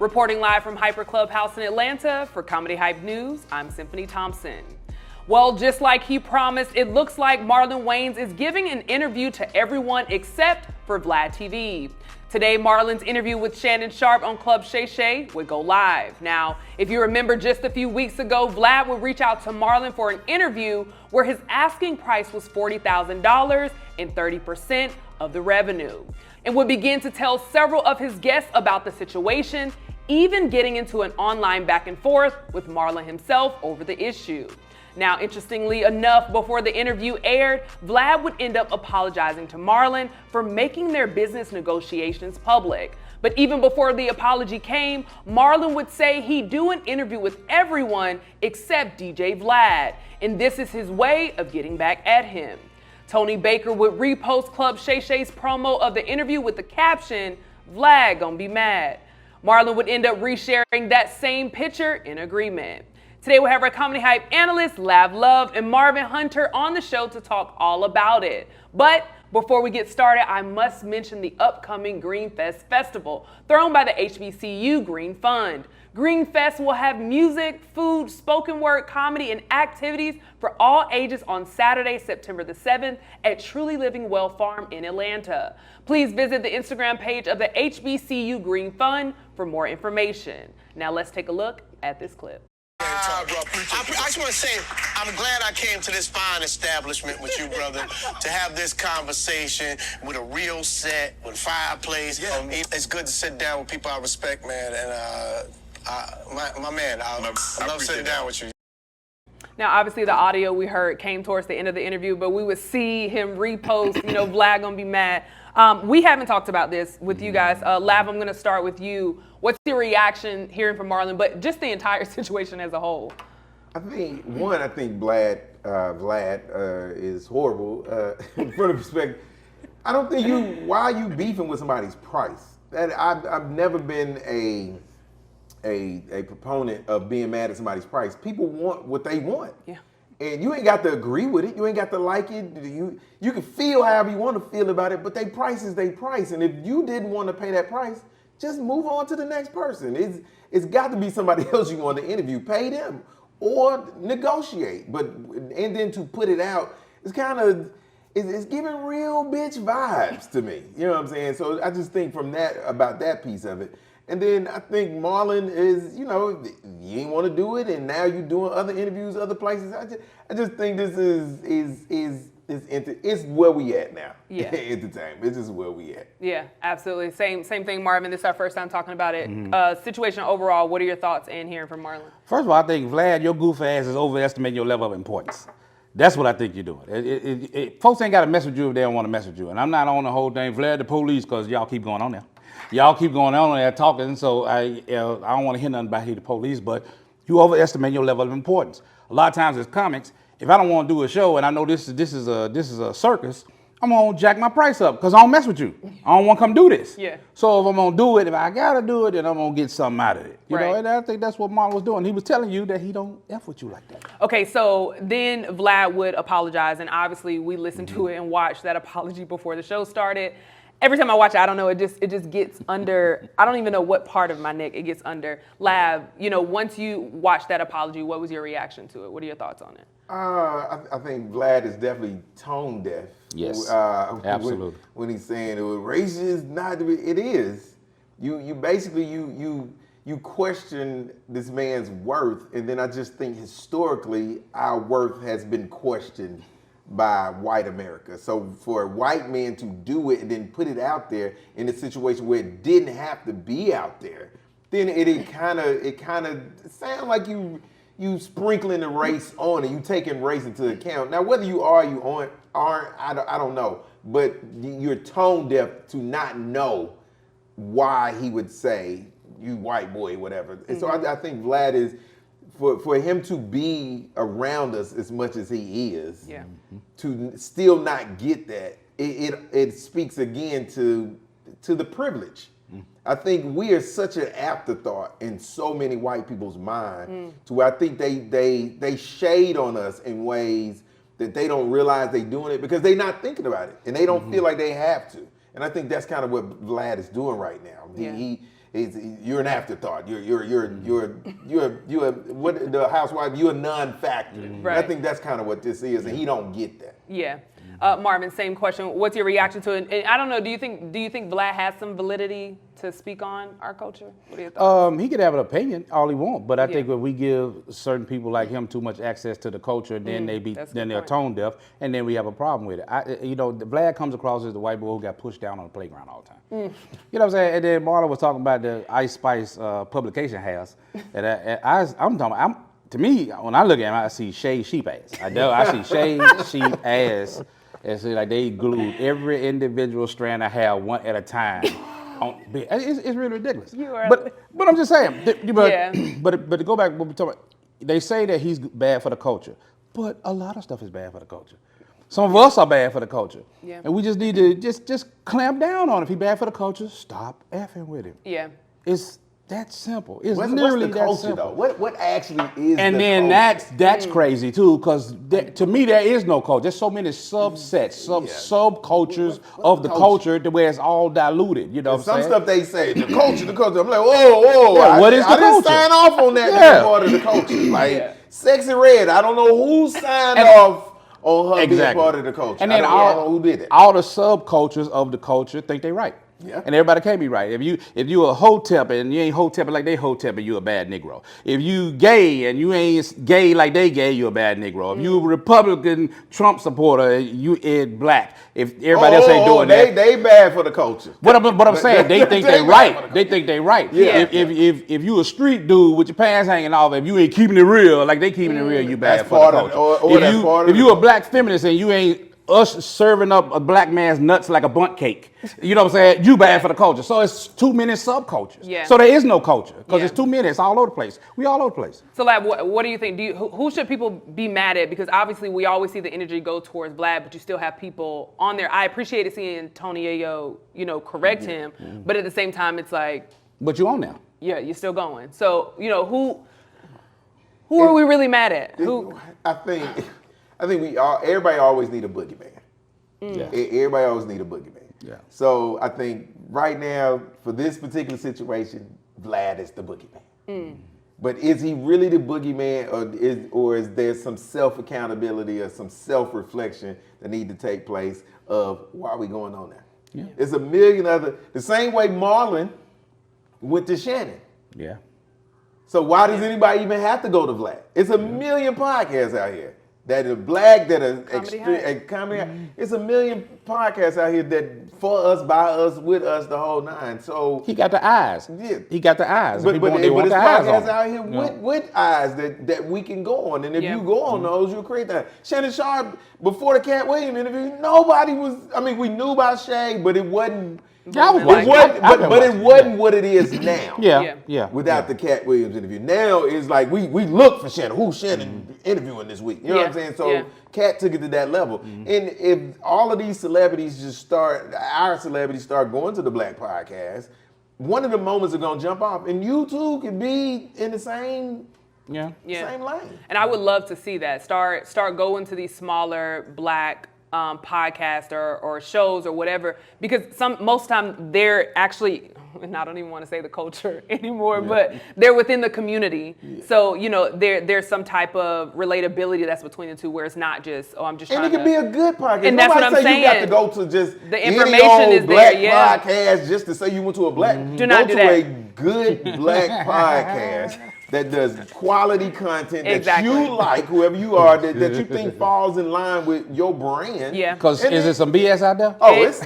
Reporting live from Hyper Clubhouse in Atlanta for Comedy Hype News, I'm Symphony Thompson. Well, just like he promised, it looks like Marlon Wayans is giving an interview to everyone except for VladTV. Today, Marlon's interview with Shannon Sharpe on Club Shay Shay would go live. Now, if you remember just a few weeks ago, Vlad would reach out to Marlon for an interview where his asking price was $40,000 and 30% of the revenue, and would begin to tell several of his guests about the situation, even getting into an online back and forth with Marlon himself over the issue. Now, interestingly enough, before the interview aired, Vlad would end up apologizing to Marlon for making their business negotiations public. But even before the apology came, Marlon would say he'd do an interview with everyone except DJ Vlad, and this is his way of getting back at him. Tony Baker would repost Club Shay Shay's promo of the interview with the caption, "Vlad gonna be mad." Marlon would end up resharing that same picture in agreement. Today we'll have our Comedy Hype analysts, Lav Love and Marvin Hunter on the show to talk all about it. But before we get started, I must mention the upcoming Greenfest festival thrown by the HBCU Green Fund. Greenfest will have music, food, spoken word, comedy, and activities for all ages on Saturday, September the 7th at Truly Living Well Farm in Atlanta. Please visit the Instagram page of the HBCU Green Fund for more information. Now let's take a look at this clip. I just want to say, I'm glad I came to this fine establishment with you, brother, to have this conversation with a real set, with fireplace. Yeah. It's good to sit down with people I respect, man, and my man, I love sitting down with you. Now, obviously, the audio we heard came towards the end of the interview, but we would see him repost, Vlad gonna be mad. We haven't talked about this with you guys. Lav, I'm gonna start with you. What's your reaction hearing from Marlon, but just the entire situation as a whole? I think Vlad is horrible from the perspective. I don't think why are you beefing with somebody's price? I've never been a proponent of being mad at somebody's price. People want what they want. Yeah. And you ain't got to agree with it. You ain't got to like it. You can feel however you want to feel about it, but they price is they price. And if you didn't want to pay that price, just move on to the next person. It's got to be somebody else you want to interview. Pay them or negotiate. And then to put it out, it's kind of, it's giving real bitch vibes to me. You know what I'm saying? So I just think about that piece of it. And then I think Marlon is, you ain't want to do it, and now you're doing other interviews, other places. I just think this it's where we at now. Yeah. Entertainment. It's just where we at. Yeah, absolutely. Same thing, Marvin. This is our first time talking about it. Situation overall, what are your thoughts in hearing from Marlon? First of all, I think, Vlad, your goof ass is overestimating your level of importance. That's what I think you're doing. Folks ain't got to mess with you if they don't want to mess with you. And I'm not on the whole thing, Vlad the police, because y'all keep going on there. Y'all keep going on there talking, so I don't want to hear nothing about the police, but you overestimate your level of importance. A lot of times as comics, if I don't want to do a show and I know this is a circus, I'm gonna jack my price up because I don't mess with you. I don't want to come do this. Yeah. So if I'm gonna do it, if I gotta do it, then I'm gonna get something out of it. You know, and I think that's what Marlon was doing. He was telling you that he don't F with you like that. Okay, so then Vlad would apologize, and obviously we listened to it and watched that apology before the show started. Every time I watch it, I don't know, it just gets under, I don't even know what part of my neck it gets under. Lav, once you watched that apology, what was your reaction to it? What are your thoughts on it? I think Vlad is definitely tone deaf. Yes, absolutely. When he's saying it was racist, it is. You basically, you question this man's worth, and then I just think historically our worth has been questioned by white America. So for a white man to do it and then put it out there in a situation where it didn't have to be out there, then it kind of sounds like you sprinkling the race on it. You taking race into account. Now whether you are, you aren't, I don't know. But you're tone deaf to not know why he would say you white boy, whatever. And so I think Vlad is, for him to be around us as much as he is, to still not get that, it speaks again to the privilege. I think we are such an afterthought in so many white people's mind, to where I think they shade on us in ways that they don't realize they're doing it because they're not thinking about it and they don't feel like they have to. And I think that's kind of what Vlad is doing right now. You're an afterthought. You're what the housewife. You're a non-factor. Right. I think that's kind of what this is, and he don't get that. Yeah. Marvin, same question. What's your reaction to it? And I don't know. Do you think Vlad has some validity to speak on our culture? What are your thoughts? He could have an opinion all he wants, but I think if we give certain people like him too much access to the culture, then they're tone deaf, and then we have a problem with it. Vlad comes across as the white boy who got pushed down on the playground all the time. You know what I'm saying? And then Marlon was talking about the Ice Spice publication house, and to me, when I look at him, I see shaved sheep ass. I see shaved sheep ass. It's like they glued every individual strand of hair one at a time. It's really ridiculous. But I'm just saying. But to go back, what we talking about, they say that he's bad for the culture, but a lot of stuff is bad for the culture. Some of us are bad for the culture, and we just need to just clamp down on it. If he's bad for the culture, stop effing with him. Yeah, it's that simple. It's what's literally the that culture, simple. though? What actually is? And the then culture? that's crazy too, because to me there is no culture. There's so many subsets, subcultures of the culture to where it's all diluted. You know what I'm saying? Some stuff they say the culture. I'm like, whoa. Yeah, what is the I didn't culture? sign off on that to be part of the culture. Like Sexy Red, I don't know who signed off on her being part of the culture. And then I don't know who did it. All the subcultures of the culture think they right. Yeah. And everybody can't be right. If you a hotep and you ain't hotepping like they hotepping, you a bad Negro. If you gay and you ain't gay like they gay, you a bad Negro. If you a Republican Trump supporter, you is black. If everybody else ain't doing that, they bad for the culture. What I'm saying, they think they right. They think they right. Yeah. If you a street dude with your pants hanging off, if you ain't keeping it real, like they keeping it real, you bad That's for the part culture. of If you a black feminist and you ain't us serving up a black man's nuts like a bundt cake, you know what I'm saying? You bad for the culture. So it's too many subcultures. Yeah. So there is no culture because it's too many. It's all over the place. We all over the place. So, Lab, what do you think? Who should people be mad at? Because obviously we always see the energy go towards Vlad, but you still have people on there. I appreciated seeing Tony Ayo, correct him, but at the same time, it's like. But you on now. Yeah, you're still going. So, who are we really mad at? Who? I think everybody always need a boogeyman. Yeah. Everybody always need a boogeyman. Yeah. So I think right now, for this particular situation, Vlad is the boogeyman. But is he really the boogeyman, or is there some self-accountability or some self-reflection that need to take place of why are we going on there? Yeah. There's a million the same way Marlon went to Shannon. Yeah. So why does anybody even have to go to Vlad? It's a million podcasts out here that are black, that are comedy. It's a million podcasts out here that for us, by us, with us, the whole nine. So he got the eyes. Yeah. He got the eyes. But they want it's the eyes podcasts on. out here with eyes that we can go on. And if you go on those, you'll create that. Shannon Sharpe, before the Cat Williams interview, nobody was, we knew about Shay, but it wasn't. Yeah, it wasn't what it is now. Yeah. Without the Cat Williams interview. Now it's like we look for Shannon. Who's Shannon interviewing this week? You know what I'm saying? So Cat took it to that level. And if all of these celebrities our celebrities start going to the black podcast, one of the moments are gonna jump off. And you too could be in the same same lane. And I would love to see that. Start going to these smaller black podcast or shows or whatever, because most time they're actually, and I don't even want to say the culture anymore, but they're within the community. So there's some type of relatability that's between the two, where it's not just I'm just. And trying it could be a good podcast. And that's what I'm saying. You got to go to just the information is black there. Yeah. podcast just to say you went to a black. Do not do that. Go to a good black podcast that does quality content that you like, whoever you are, that you think falls in line with your brand. Yeah. Because is there some BS out there? It's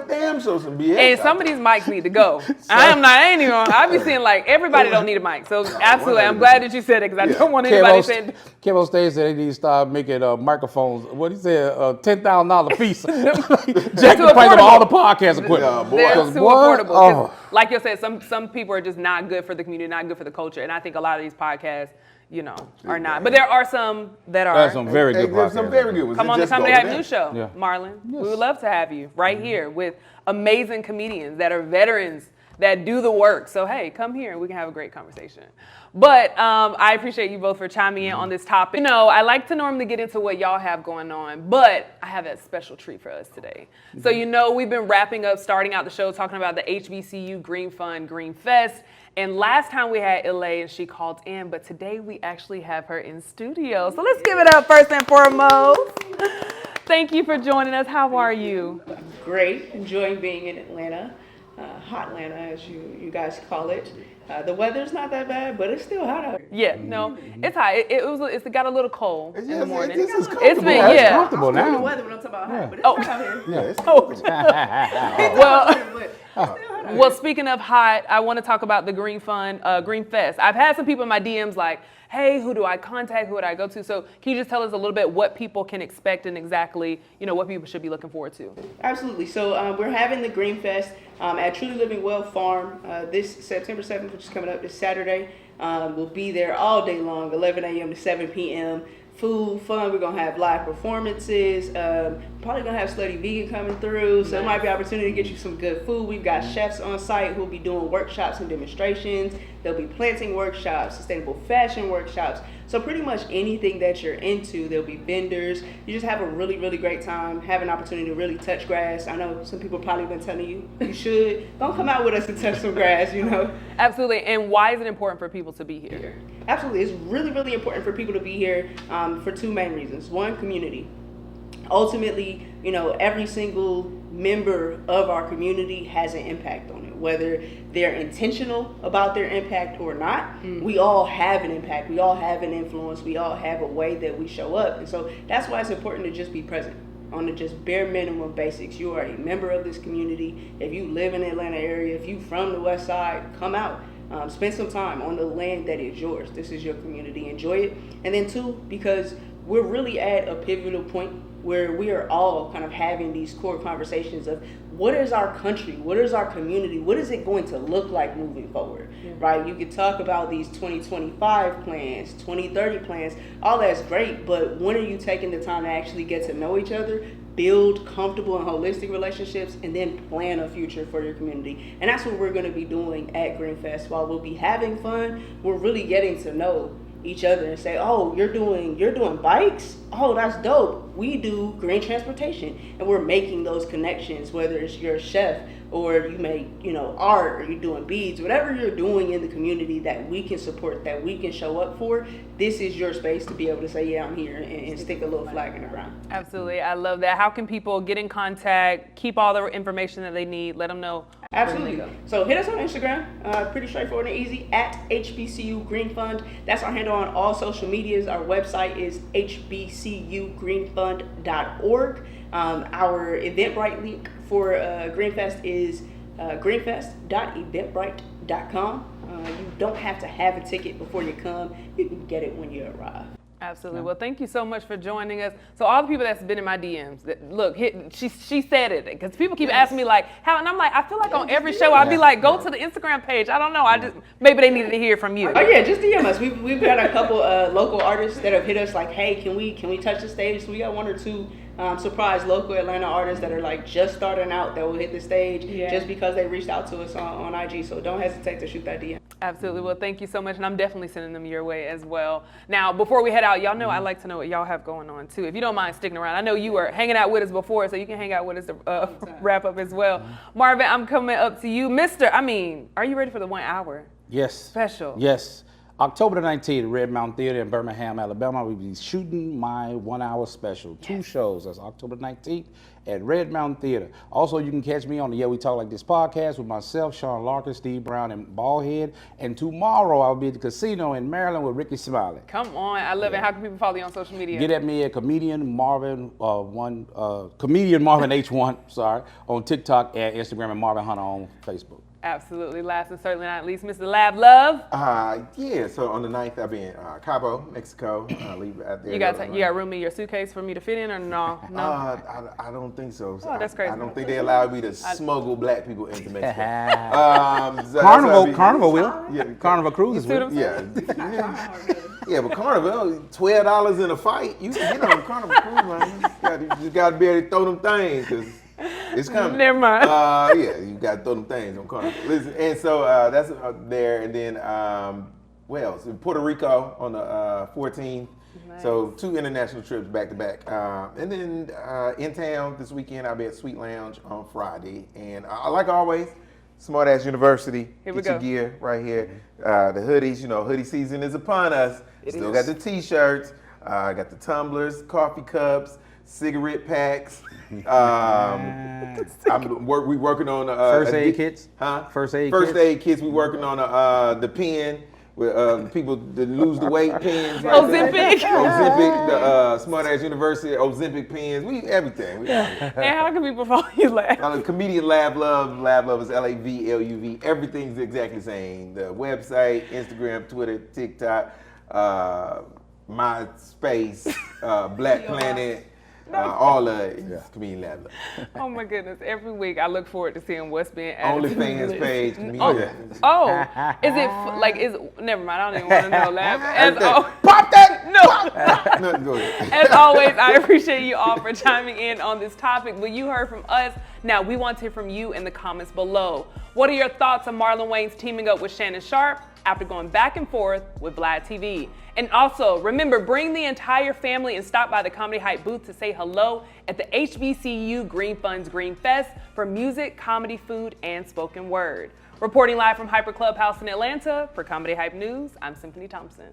damn sure some BS. And some of these mics need to go. I be seeing like everybody don't need a mic. So absolutely, I'm glad that you said it, because I don't want anybody saying. Kev on stage said they need to start making microphones. What he said, $10,000 piece. Jack the price of all the podcast equipment. They're too affordable. Like you said, some people are just not good for the community, not good for the culture, and I think a lot of these podcasts, are not. But there are some that are. There's some very good podcasts. Some very good ones. Come on the Comedy Hype News Show, Marlon. Yes. We would love to have you right here with amazing comedians that are veterans that do the work. So, hey, come here and we can have a great conversation. But I appreciate you both for chiming in on this topic. You know, I like to normally get into what y'all have going on, but I have a special treat for us today. So, you know, we've been wrapping up, starting out the show, talking about the HBCU Green Fund, Greenfest. And last time we had Ilay and she called in, but today we actually have her in studio. So let's give it up first and foremost. Thank you for joining us. How are you? Great, enjoying being in Atlanta. Hot Atlanta, as you guys call it. The weather's not that bad, but it's still hot out here. Yeah, no, it's hot. It's got a little cold in the morning. It's It's comfortable. been, It's yeah. comfortable I'm talking now. the weather when I'm talking about hot, but it's Oh. hot out here. Yeah, it's Well, speaking of hot, I want to talk about the Green Fund, Greenfest. I've had some people in my DMs like, hey, who do I contact? Who would I go to? So can you just tell us a little bit what people can expect and exactly, you know, what people should be looking forward to? Absolutely. So we're having the Greenfest at Truly Living Well Farm this September 7th, which is coming up this Saturday. We'll be there all day long, 11 a.m. to 7 p.m. Food, fun. We're going to have live performances. Probably going to have Slutty Vegan coming through. So it might be an opportunity to get you some good food. We've got chefs on site who will be doing workshops and demonstrations. There'll be planting workshops, sustainable fashion workshops. So pretty much anything that you're into, there'll be vendors. You just have a really, really great time. Have an opportunity to really touch grass. I know some people probably been telling you, you should. Don't come out with us and touch some grass, you know. Absolutely. And why is it important for people to be here? Absolutely. It's really, really important for people to be here for two main reasons. One, community. Ultimately, you know, every single member of our community has an impact on it, whether they're intentional about their impact or not. We all have an impact. We all have an influence. We all have a way that we show up. And so that's why it's important to just be present on the just bare minimum basics. You are a member of this community. If you live in the Atlanta area, if you from the West Side, come out. Spend some time on the land that is yours. This is your community. Enjoy it. And then two, because we're really at a pivotal point where we are all kind of having these core conversations of what is our country, what is our community, what is it going to look like moving forward, right? You could talk about these 2025 plans, 2030 plans, all that's great, but when are you taking the time to actually get to know each other, build comfortable and holistic relationships, and then plan a future for your community? And that's what we're going to be doing at Greenfest. While we'll be having fun, we're really getting to know each other and say, oh, you're doing bikes? Oh, that's dope. We do green transportation, and we're making those connections, whether it's you're a chef or you make, you know, art, or you're doing beads, whatever you're doing in the community that we can support, that we can show up for. This is your space to be able to say, yeah, I'm here, and stick a little flag in the ground. Absolutely. I love that. How can people get in contact, keep all the information that they need, let them know? Absolutely. So hit us on Instagram, pretty straightforward and easy, at HBCU Green Fund. That's our handle on all social medias. Our website is hbcugreenfund.org. Our Eventbrite link for Greenfest is greenfest.eventbrite.com. You don't have to have a ticket before you come. You can get it when you arrive. Absolutely. Well, thank you so much for joining us. So all the people that's been in my DMs, look, she said it, because people keep asking me like, how, and I'm like, I feel like on every show I'd be like, go to the Instagram page. I don't know. Maybe they needed to hear from you. Oh yeah, just DM us. We've got a couple local artists that have hit us like, hey, can we touch the stage? So we got one or two surprise local Atlanta artists that are like just starting out that will hit the stage just because they reached out to us on IG. So don't hesitate to shoot that DM. Absolutely. Well, thank you so much. And I'm definitely sending them your way as well. Now, before we head out, y'all know I like to know what y'all have going on too. If you don't mind sticking around. I know you were hanging out with us before, so you can hang out with us to wrap up as well. Marvin, I'm coming up to you. Are you ready for the 1 hour? Yes. Special. Yes. October the 19th, Red Mountain Theater in Birmingham, Alabama. We'll be shooting my 1 hour special. Two shows. That's October 19th at Red Mountain Theater. Also, you can catch me on the Yeah We Talk Like This podcast with myself, Sean Larkin, Steve Brown, and Ballhead. And tomorrow, I'll be at the casino in Maryland with Ricky Smiley. Come on. I love it. How can people follow you on social media? Get at me at Comedian Marvin H1, on TikTok and Instagram, and Marvin Hunter on Facebook. Absolutely. Last and certainly not least, Mr. Lab Love. Yeah, so on the 9th, I'll be in Cabo, Mexico. Leave out there. You got room in your suitcase for me to fit in, or no? I don't think so. Oh, that's crazy. I don't think they allow me to smuggle black people into Mexico. Carnival will. Yeah, Carnival cruises will. Yeah, but Carnival, $12 in a fight. You can get on a Carnival cruise, man. You just got to be able to throw them things. It's coming. Never mind. Yeah, you got to throw them things on Carnival. Listen, and so that's there, and then what else? In Puerto Rico on the 14th. Nice. So 2 international trips back to back, and then in town this weekend I'll be at Sweet Lounge on Friday, and like always, Smart Ass University. Here we Get your go. gear right here. The hoodies, hoodie season is upon us. Still got the t-shirts, got the tumblers, coffee cups, cigarette packs. We working on First aid kits? Huh? First aid First kits? aid kits. We working on the pen with people that lose the weight pens. Ozempic. Ozempic, the Smart Ass University, Ozempic pens. We everything. And how can people follow you, Vlad? Comedian Lab Love. Lab Love is LAVLUV. Everything's exactly the same. The website, Instagram, Twitter, TikTok, MySpace, Black Planet. All of it. Yeah. Comedian Lab Love. Oh my goodness! Every week I look forward to seeing what's being added. OnlyFans page. Comedian. Oh, is it never mind. I don't even want to know, Lab. Pop that! No. No, go ahead. As always, I appreciate you all for chiming in on this topic. But you heard from us. Now we want to hear from you in the comments below. What are your thoughts on Marlon Wayans teaming up with Shannon Sharpe after going back and forth with VladTV? And also, remember, bring the entire family and stop by the Comedy Hype booth to say hello at the HBCU Green Funds Greenfest for music, comedy, food, and spoken word. Reporting live from Hyper Clubhouse in Atlanta for Comedy Hype News, I'm Symphony Thompson.